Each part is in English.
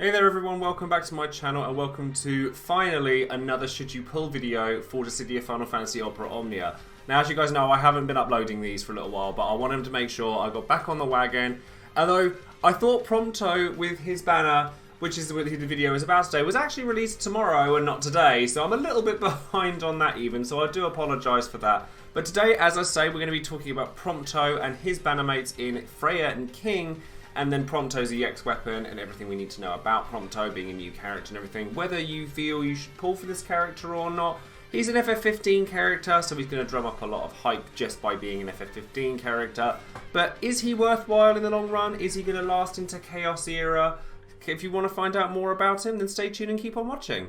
Hey there everyone, welcome back to my channel and welcome to, finally, another Should You Pull video for Dissidia Final Fantasy Opera Omnia. Now, as you guys know, I haven't been uploading these for a little while, but I wanted to make sure I got back on the wagon. Although, I thought Prompto, with his banner, which is what the video is about today, was actually released tomorrow and not today, so I'm a little bit behind on that even, so I do apologise for that. But today, as I say, we're going to be talking about Prompto and his banner mates in Freya and King, and then Prompto's EX weapon and everything we need to know about Prompto being a new character and everything. Whether you feel you should pull for this character or not. He's an FF15 character, so he's going to drum up a lot of hype just by being an FF15 character. But is he worthwhile in the long run? Is he going to last into Chaos Era? If you want to find out more about him, then stay tuned and keep on watching.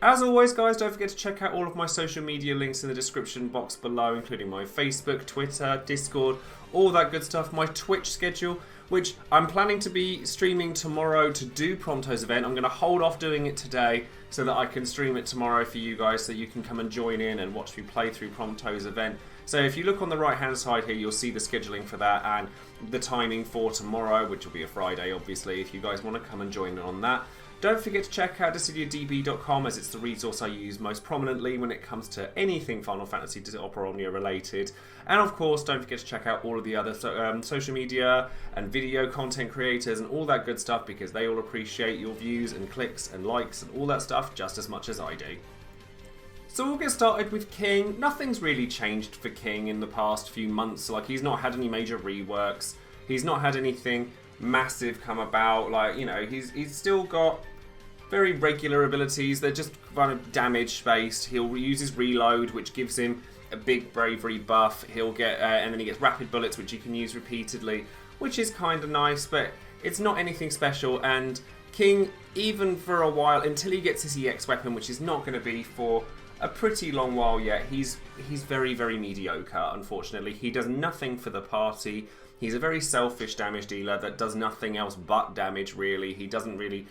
As always, guys, don't forget to check out all of my social media links in the description box below, including my Facebook, Twitter, Discord, all that good stuff, my Twitch schedule, which I'm planning to be streaming tomorrow to do Prompto's event. I'm going to hold off doing it today so that I can stream it tomorrow for you guys, so you can come and join in and watch me play through Prompto's event. So if you look on the right hand side here, you'll see the scheduling for that and the timing for tomorrow, which will be a Friday obviously, if you guys want to come and join in on that. Don't forget to check out DissidiaDB.com, as it's the resource I use most prominently when it comes to anything Final Fantasy Opera Omnia related. And of course, don't forget to check out all of the other social media and video content creators and all that good stuff, because they all appreciate your views and clicks and likes and all that stuff just as much as I do. So we'll get started with King. Nothing's really changed for King in the past few months. Like, he's not had any major reworks. He's not had anything massive come about. Like, you know, he's still got very regular abilities. They're just kind of damage based. He'll use his reload, which gives him a big bravery buff. He'll get and then he gets rapid bullets, which you can use repeatedly, which is kind of nice, but it's not anything special. And King, even for a while, until he gets his EX weapon, which is not going to be for a pretty long while yet, he's very, very mediocre, unfortunately. He does nothing for the party. He's a very selfish damage dealer that does nothing else but damage, really. He doesn't really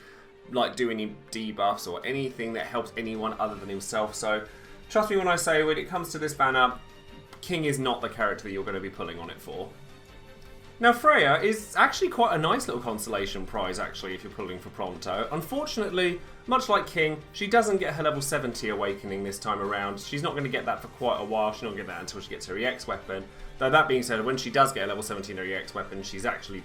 like do any debuffs or anything that helps anyone other than himself. So trust me when I say, when it comes to this banner, King is not the character that you're going to be pulling on it for. Now, Freya is actually quite a nice little consolation prize, actually, if you're pulling for Prompto. Unfortunately, much like King, she doesn't get her level 70 awakening this time around. She's not going to get that for quite a while. She's not going to get that until she gets her EX weapon. Though that being said, when she does get a level 17 her EX weapon, she's actually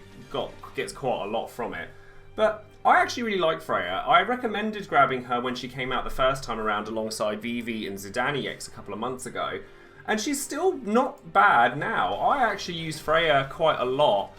gets quite a lot from it. But I actually really like Freya. I recommended grabbing her when she came out the first time around alongside Vivi and Zidane EX a couple of months ago. And she's still not bad now. I actually use Freya quite a lot,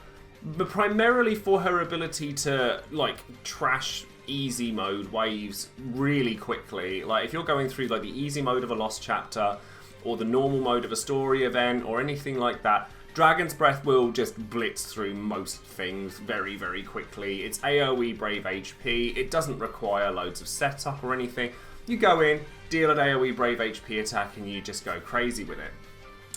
but primarily for her ability to, like, trash easy mode waves really quickly. Like, if you're going through, like, the easy mode of a Lost Chapter, or the normal mode of a story event, or anything like that, Dragon's Breath will just blitz through most things very, very quickly. It's AoE Brave HP. It doesn't require loads of setup or anything. You go in, deal an AoE Brave HP attack, and you just go crazy with it.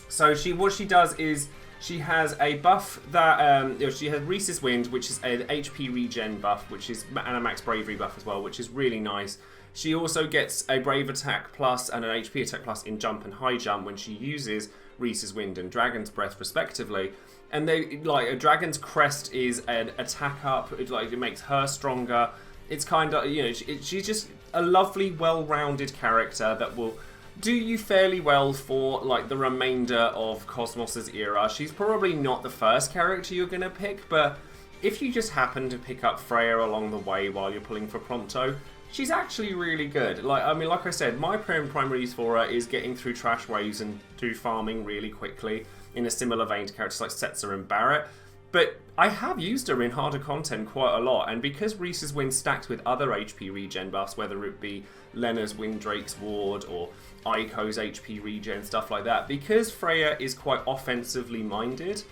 So what she does is she has a buff that she has Reese's Wind, which is an HP regen buff, which is and a max bravery buff as well, which is really nice. She also gets a Brave Attack Plus and an HP Attack Plus in Jump and High Jump when she uses Reese's Wind and Dragon's Breath respectively. And they, like, a Dragon's Crest is an attack up. It makes her stronger. It's kind of, you know, she's just a lovely, well-rounded character that will do you fairly well for, like, the remainder of Cosmos's era. She's probably not the first character you're going to pick, but if you just happen to pick up Freya along the way while you're pulling for Prompto, she's actually really good. Like, I mean, like I said, my primary use for her is getting through trash waves and do farming really quickly, in a similar vein to characters like Setzer and Barrett. But I have used her in harder content quite a lot, and because Reese's Wind stacked with other HP regen buffs, whether it be Lena's Winddrake's Ward or Aiko's HP regen, stuff like that, because Freya is quite offensively minded,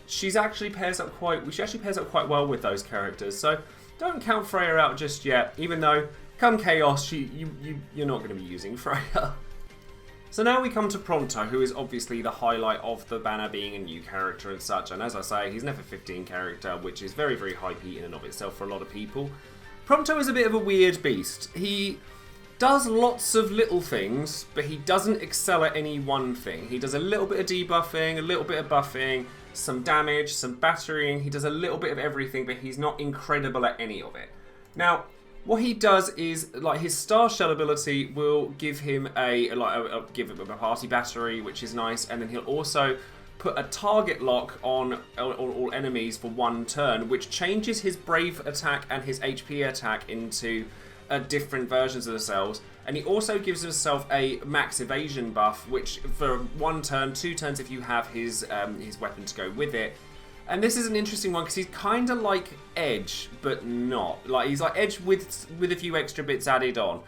she actually pairs up quite well with those characters. So don't count Freya out just yet, even though come Chaos, you're not going to be using Freya. So now we come to Prompto, who is obviously the highlight of the banner, being a new character and such. And as I say, he's an FF15 character, which is very, very hypey in and of itself for a lot of people. Prompto is a bit of a weird beast. He does lots of little things, but he doesn't excel at any one thing. He does a little bit of debuffing, a little bit of buffing, some damage, some battering. He does a little bit of everything, but he's not incredible at any of it. Now, what he does is, like, his Star Shell ability will give him give him a party battery, which is nice, and then he'll also put a target lock on all enemies for 1 turn, which changes his Brave attack and his HP attack into different versions of themselves. And he also gives himself a max evasion buff, which for 1 turn, 2 turns if you have his weapon to go with it. And this is an interesting one because he's kind of like Edge, but not. Like, he's like Edge with a few extra bits added on.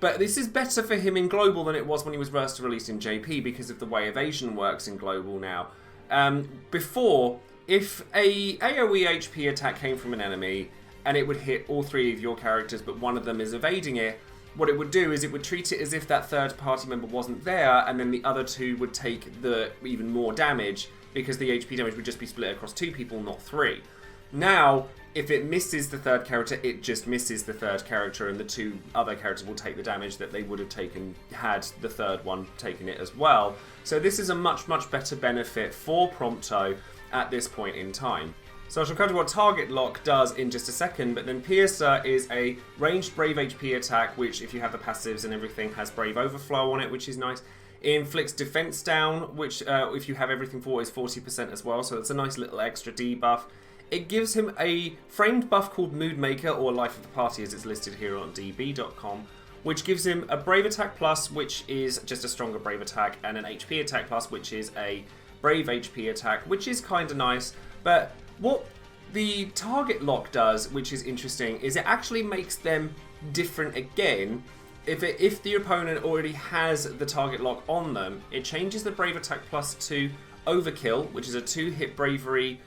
But this is better for him in Global than it was when he was first released in JP because of the way evasion works in Global now. Before, if a AoE HP attack came from an enemy and it would hit all 3 of your characters, but one of them is evading it, what it would do is it would treat it as if that third party member wasn't there, and then the other 2 would take the even more damage because the HP damage would just be split across 2 people, not 3. Now, if it misses the third character, it just misses the third character, and the 2 other characters will take the damage that they would have taken had the third one taken it as well. So this is a much, much better benefit for Prompto at this point in time. So I shall come to what Target Lock does in just a second, but then Piercer is a ranged Brave HP attack, which, if you have the passives and everything, has Brave Overflow on it, which is nice. It inflicts defense down, which, if you have everything for, is 40% as well, so it's a nice little extra debuff. It gives him a framed buff called Mood Maker, or Life of the Party as it's listed here on db.com, which gives him a Brave Attack Plus, which is just a stronger Brave Attack, and an HP Attack Plus, which is a Brave HP Attack, which is kind of nice. But what the Target Lock does, which is interesting, is it actually makes them different again. If the opponent already has the Target Lock on them, it changes the Brave Attack Plus to Overkill, which is a 2-hit bravery,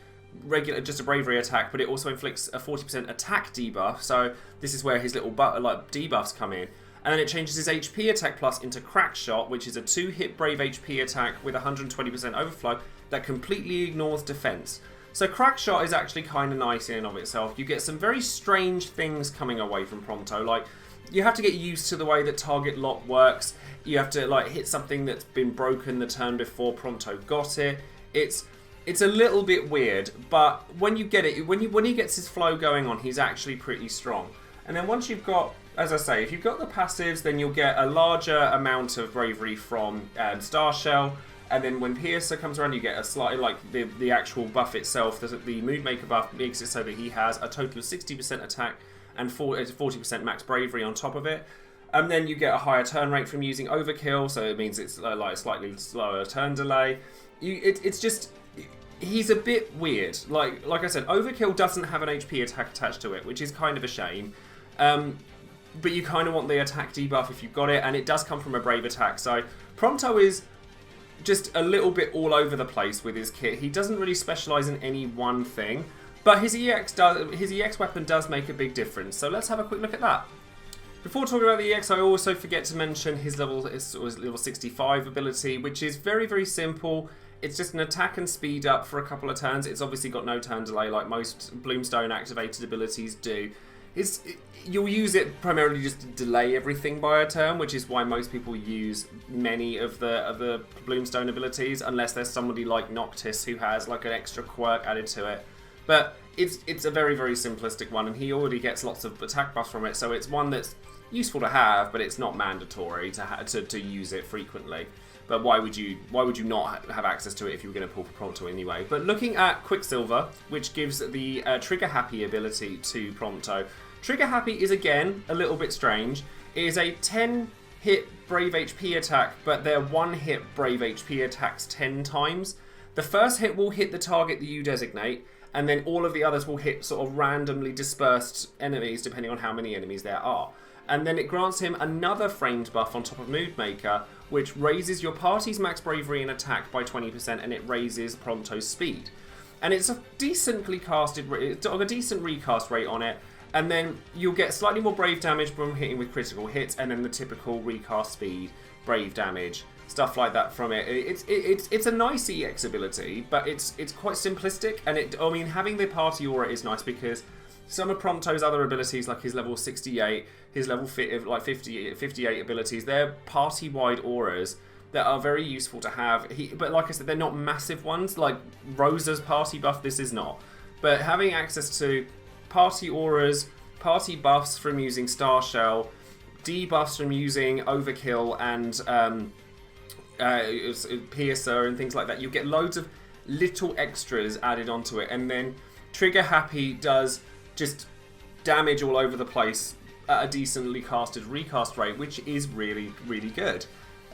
just a bravery attack, but it also inflicts a 40% attack debuff, so this is where his little debuffs come in. And then it changes his HP attack plus into Crack Shot, which is a 2-hit brave HP attack with 120% overflow that completely ignores defense. So Crack Shot is actually kind of nice in and of itself. You get some very strange things coming away from Prompto, like you have to get used to the way that Target Lock works. You have to hit something that's been broken the turn before Prompto got it. It's a little bit weird, but when you get it, when he gets his flow going on, he's actually pretty strong. And then once you've got, as I say, if you've got the passives, then you'll get a larger amount of bravery from Star Shell. And then when Piercer comes around, you get a slightly, the actual buff itself, the Mood Maker buff makes it so that he has a total of 60% attack and 40% max bravery on top of it. And then you get a higher turn rate from using Overkill, so it means it's a slightly slower turn delay. It's just, he's a bit weird. Like I said, Overkill doesn't have an HP attack attached to it, which is kind of a shame. But you kind of want the attack debuff if you've got it, and it does come from a Brave attack. So Prompto is just a little bit all over the place with his kit. He doesn't really specialize in any one thing, but his EX weapon does make a big difference. So let's have a quick look at that. Before talking about the EX, I also forget to mention his level 65 ability, which is very, very simple. It's just an attack and speed up for a couple of turns. It's obviously got no turn delay like most Bloomstone activated abilities do. You'll use it primarily just to delay everything by a turn, which is why most people use many of the Bloomstone abilities, unless there's somebody like Noctis who has like an extra quirk added to it. But it's a very, very simplistic one, and he already gets lots of attack buffs from it, so it's one that's useful to have, but it's not mandatory to use it frequently. But why would you not have access to it if you were going to pull Prompto anyway? But looking at Quicksilver, which gives the Trigger Happy ability to Prompto. Trigger Happy is again a little bit strange. It is a 10-hit Brave HP attack, but they're 1-hit Brave HP attacks 10 times. The first hit will hit the target that you designate, and then all of the others will hit sort of randomly dispersed enemies depending on how many enemies there are. And then it grants him another framed buff on top of Mood Maker, which raises your party's max bravery and attack by 20%, and it raises Prompto's speed. And it's a decently casted, it's got a decent recast rate on it, and then you'll get slightly more brave damage from hitting with critical hits, and then the typical recast speed, brave damage, stuff like that from it. It's a nice EX ability, but it's quite simplistic, and having the party aura is nice because some of Prompto's other abilities, like his level 68, his level 58 abilities, they're party-wide auras that are very useful to have. But like I said, they're not massive ones. Like Rosa's party buff, this is not. But having access to party auras, party buffs from using Star Shell, debuffs from using Overkill and Piercer and things like that. You get loads of little extras added onto it, and then Trigger Happy does just damage all over the place at a decently casted recast rate, which is really, really good.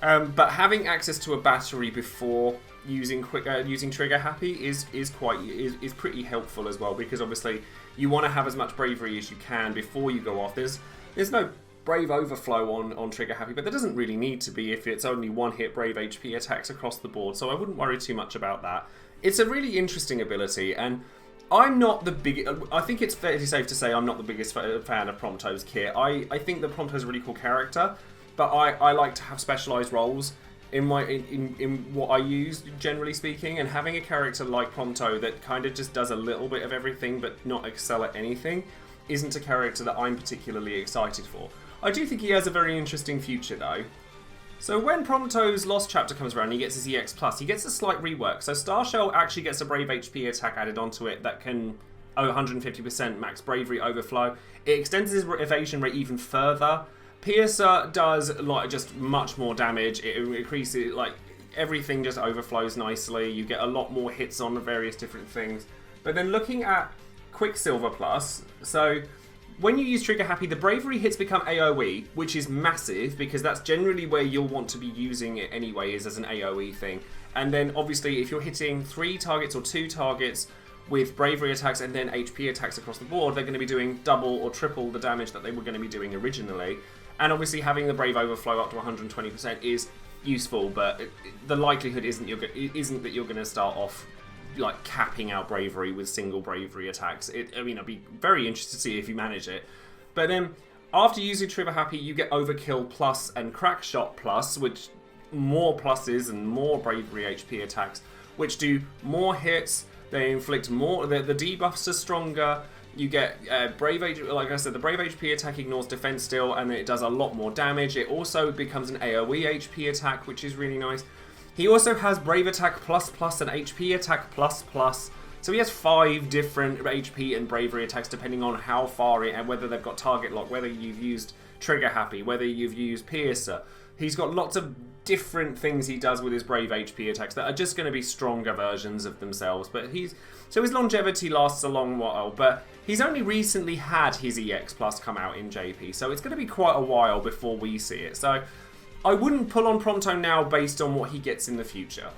But having access to a battery before using Trigger Happy is pretty helpful as well, because obviously you want to have as much bravery as you can before you go off. There's no Brave Overflow on Trigger Happy, but there doesn't really need to be if it's only one hit Brave HP attacks across the board, so I wouldn't worry too much about that. It's a really interesting ability, and I'm not the biggest. I think it's fairly safe to say I'm not the biggest fan of Prompto's kit. I think that Prompto's a really cool character, but I like to have specialised roles in what I use, generally speaking, and having a character like Prompto that kind of just does a little bit of everything but not excel at anything isn't a character that I'm particularly excited for. I do think he has a very interesting future though. So when Prompto's Lost Chapter comes around, he gets his EX+, he gets a slight rework. So Star Shell actually gets a Brave HP attack added onto it that can 150% max Bravery Overflow. It extends his evasion rate even further. Piercer does like just much more damage. It increases, like, everything just overflows nicely. You get a lot more hits on various different things. But then looking at Quicksilver Plus, so when you use Trigger Happy, the Bravery hits become AoE, which is massive because that's generally where you'll want to be using it anyway, is as an AoE thing. And then obviously if you're hitting 3 targets or 2 targets with Bravery attacks and then HP attacks across the board, they're going to be doing double or triple the damage that they were going to be doing originally. And obviously having the Brave Overflow up to 120% is useful, but the likelihood isn't that you're going to start off like capping out Bravery with single Bravery attacks. I mean, I'd be very interested to see if you manage it. But then after using Trigger Happy, you get Overkill Plus and Crackshot Plus, which more pluses and more Bravery HP attacks, which do more hits. They inflict more. The debuffs are stronger. You get Brave HP, like I said, the Brave HP attack ignores defense still, and it does a lot more damage. It also becomes an AoE HP attack, which is really nice. He also has Brave Attack Plus Plus and HP Attack Plus Plus. So he has 5 different HP and Bravery attacks depending on how far it, and whether they've got target lock, whether you've used Trigger Happy, whether you've used Piercer. He's got lots of different things he does with his Brave HP attacks that are just going to be stronger versions of themselves. But so his longevity lasts a long while, but he's only recently had his EX Plus come out in JP, so it's going to be quite a while before we see it. So I wouldn't pull on Prompto now based on what he gets in the future.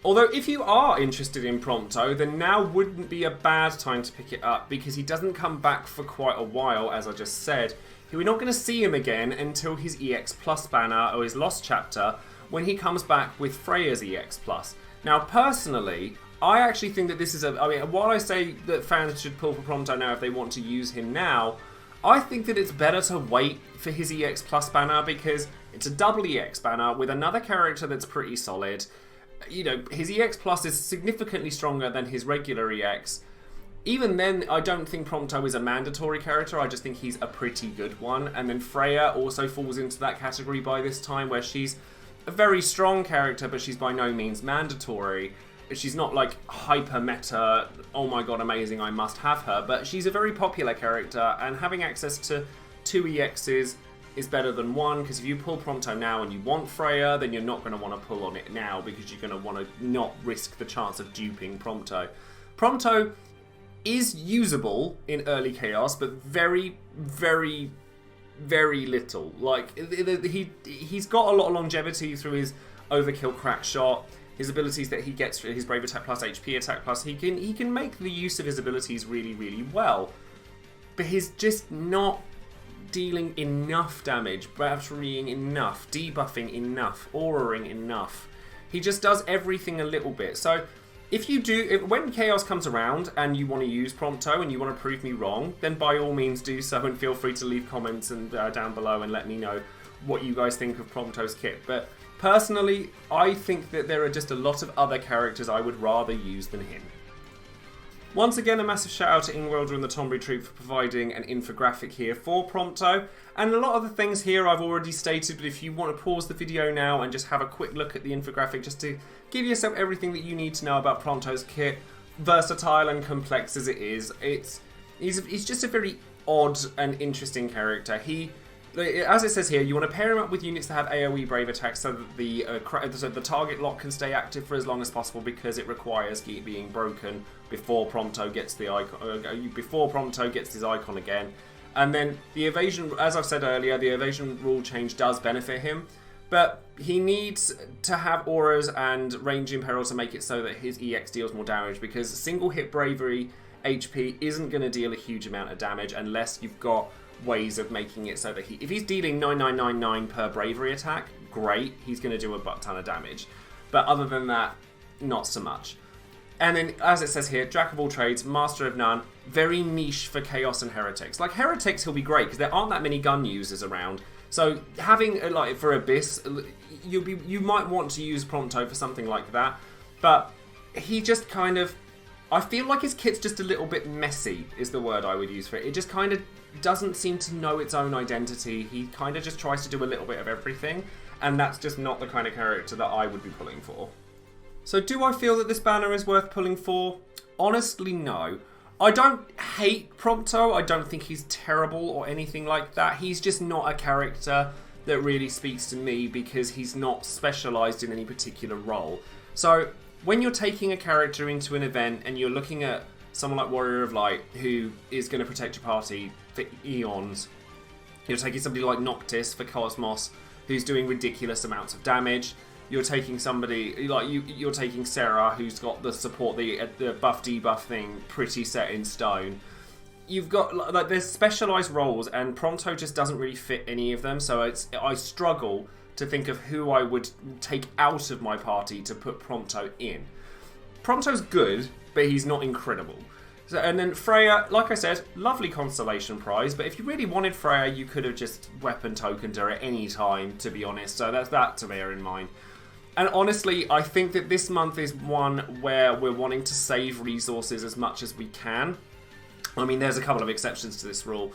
Although if you are interested in Prompto, then now wouldn't be a bad time to pick it up, because he doesn't come back for quite a while, as I just said. We're not going to see him again until his EX Plus banner or his Lost Chapter, when he comes back with Freya's EX Plus. Now personally, I actually think that this is while I say that fans should pull for Prompto now if they want to use him now, I think that it's better to wait for his EX Plus banner, because it's a double EX banner with another character that's pretty solid. You know, his EX Plus is significantly stronger than his regular EX. Even then, I don't think Prompto is a mandatory character, I just think he's a pretty good one. And then Freya also falls into that category by this time, where she's a very strong character, but she's by no means mandatory. She's not like hyper meta, oh my god amazing, I must have her, but she's a very popular character, and having access to 2 EXs is better than 1, because if you pull Prompto now and you want Freya, then you're not going to want to pull on it now, because you're going to want to not risk the chance of duping Prompto. Prompto is usable in early Chaos, but very, very, very little. Like, he's got a lot of longevity through his Overkill Crackshot, his abilities that he gets for his Brave Attack Plus, HP Attack Plus. He can make the use of his abilities really, really well, but he's just not dealing enough damage, batterying enough, debuffing enough, auraing enough. He just does everything a little bit. So when Chaos comes around and you want to use Prompto and you want to prove me wrong, then by all means do so, and feel free to leave comments and down below and let me know what you guys think of Prompto's kit. But personally, I think that there are just a lot of other characters I would rather use than him. Once again, a massive shout out to Ingwelder and the Tombury Troop for providing an infographic here for Prompto. And a lot of the things here I've already stated, but if you want to pause the video now and just have a quick look at the infographic just to give yourself everything that you need to know about Prompto's kit, versatile and complex as it is, it's he's just a very odd and interesting character. As it says here, you want to pair him up with units that have AoE brave attacks so that the target lock can stay active for as long as possible because it requires being broken before Prompto gets the icon. Before Prompto gets his icon again, and then the evasion. As I've said earlier, the evasion rule change does benefit him, but he needs to have auras and range imperil to make it so that his EX deals more damage, because single hit bravery HP isn't going to deal a huge amount of damage unless you've got ways of making it so that if he's dealing 9999 per bravery attack, great, he's going to do a butt ton of damage. But other than that, not so much. And then, as it says here, Jack of all trades, Master of none, very niche for Chaos and Heretics. Like, Heretics he'll be great, because there aren't that many gun users around. So, having, like, for Abyss, you might want to use Prompto for something like that. But he just kind of... I feel like his kit's just a little bit messy, is the word I would use for it. It just kind of doesn't seem to know its own identity. He kind of just tries to do a little bit of everything, and that's just not the kind of character that I would be pulling for. So do I feel that this banner is worth pulling for? Honestly, no. I don't hate Prompto. I don't think he's terrible or anything like that. He's just not a character that really speaks to me because he's not specialised in any particular role. So when you're taking a character into an event and you're looking at someone like Warrior of Light, who is going to protect your party for eons, you're taking somebody like Noctis for Cosmos, who's doing ridiculous amounts of damage. You're taking somebody like you're taking Sarah, who's got the support, the buff debuff thing pretty set in stone. You've got, like, there's specialised roles, and Prompto just doesn't really fit any of them. So I struggle to think of who I would take out of my party to put Prompto in. Prompto's good, but he's not incredible. So, and then Freya, like I said, lovely constellation prize, but if you really wanted Freya, you could have just weapon tokened her at any time, to be honest. So that's that to bear in mind. And honestly, I think that this month is one where we're wanting to save resources as much as we can. I mean, there's a couple of exceptions to this rule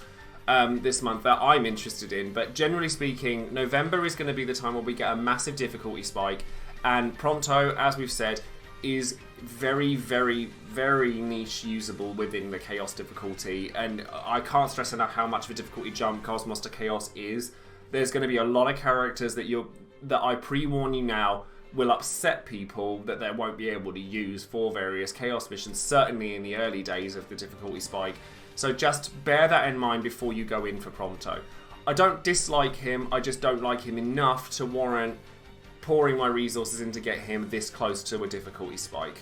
this month that I'm interested in, but generally speaking, November is going to be the time where we get a massive difficulty spike, and Prompto, as we've said, is very, very, very niche usable within the Chaos difficulty, and I can't stress enough how much of a difficulty jump Cosmos to Chaos is. There's going to be a lot of characters that I pre-warn you now will upset people that they won't be able to use for various Chaos missions, certainly in the early days of the difficulty spike. So just bear that in mind before you go in for Prompto. I don't dislike him, I just don't like him enough to warrant pouring my resources in to get him this close to a difficulty spike.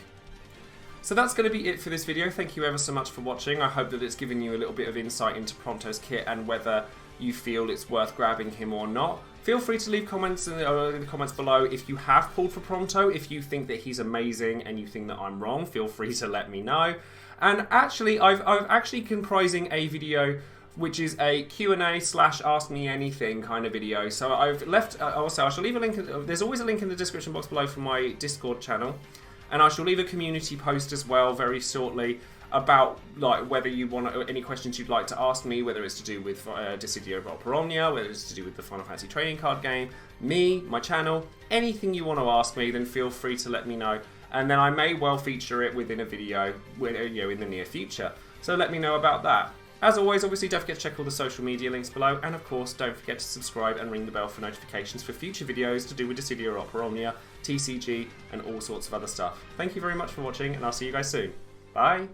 So that's going to be it for this video. Thank you ever so much for watching. I hope that it's given you a little bit of insight into Prompto's kit and whether you feel it's worth grabbing him or not. Feel free to leave comments in the comments below if you have pulled for Prompto. If you think that he's amazing and you think that I'm wrong, feel free to let me know. And actually, I've actually comprising a video which is a Q&A / ask me anything kind of video. So I've left, also I shall leave a link, there's always a link in the description box below for my Discord channel. And I shall leave a community post as well very shortly about like whether you want any questions you'd like to ask me, whether it's to do with Dissidia of Opera Omnia, whether it's to do with the Final Fantasy trading card game, me, my channel, anything you want to ask me, then feel free to let me know. And then I may well feature it within a video in the near future. So let me know about that. As always, obviously, don't forget to check all the social media links below, and of course, don't forget to subscribe and ring the bell for notifications for future videos to do with Dissidia or Opera Omnia, TCG, and all sorts of other stuff. Thank you very much for watching, and I'll see you guys soon. Bye!